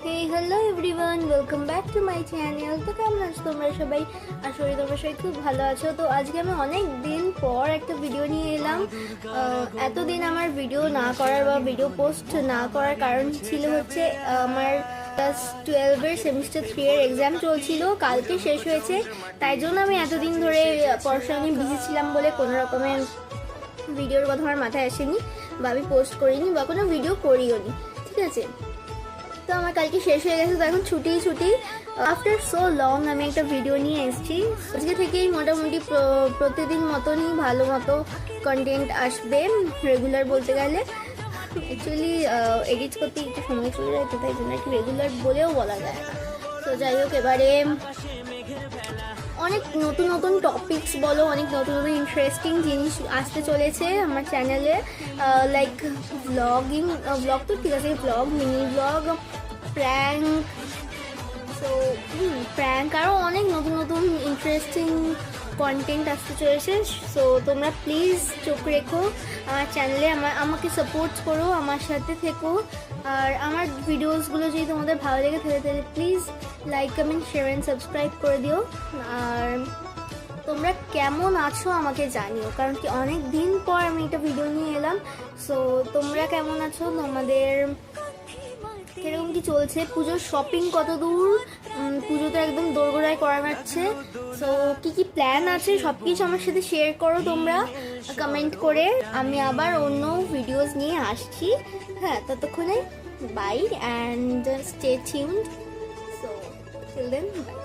Hey, hello everyone, welcome back to my channel. তো কেমন আছো তোমরা সবাই? আশা করি তোমরা সবাই খুব ভালো আছো। তো আজকে আমি অনেক দিন পর একটা ভিডিও নিয়ে এলাম। এতদিন আমার ভিডিও না করার বা ভিডিও পোস্ট না করার কারণ ছিল হচ্ছে আমার ক্লাস 12-এর সেমিস্টার 3 এর এক্সাম চলছিল, কালকে শেষ হয়েছে। তাই জন্য আমি এতদিন ধরে পড়াশোনা নিয়ে বিজি ছিলাম বলে কোনো রকমের ভিডিওর কথা আমার মাথায় আসেনি বা আমি পোস্ট করিনি বা কোনো ভিডিও করিও নি, ঠিক আছে। তো আমার কালকে শেষ হয়ে গেছে, তো এখন ছুটি আফটার সো লং আমি একটা ভিডিও নিয়ে এসেছি। আজকে থেকেই মোটামুটি প্রতিদিন মতনই ভালো মতো কন্টেন্ট আসবে, রেগুলার বলতে গেলে। অ্যাকচুয়ালি এডিট করতে একটু সময় চলে যায়, তো তাই জন্য একটু রেগুলার বলেও বলা যায় না। তো যাই হোক, এবারে অনেক নতুন নতুন টপিকস বলো, অনেক নতুন নতুন ইন্টারেস্টিং জিনিস আসতে চলেছে আমার চ্যানেলে। লাইক ব্লগ তো ঠিক আছে, ব্লগ, মিনি ব্লগ, প্র্যাঙ্ক আরও অনেক নতুন নতুন ইন্টারেস্টিং কন্টেন্ট আসতে চলেছে। সো তোমরা প্লিজ চোখ রেখো আমার চ্যানেলে, আমাকে সাপোর্ট করো, আমার সাথে থেকো। আর আমার ভিডিওসগুলো যদি তোমাদের ভালো লেগে থাকে তাহলে please like, comment, share and subscribe করে দিও। আর তোমরা কেমন আছো আমাকে জানিও, কারণ কি অনেক দিন পর আমি একটা ভিডিও নিয়ে এলাম। সো তোমরা কেমন আছো, তোমাদের কিরকম কি চলছে, পুজোর শপিং কত দূর, পুজো তো একদম দোরগোড়ায় করা যাচ্ছে। সো কি প্ল্যান আছে সব কিছু আমার সাথে শেয়ার করো তোমরা কমেন্ট করে। আমি আবার অন্য ভিডিওস নিয়ে আসছি। হ্যাঁ, ততক্ষণে bye and stay tuned. So till then by.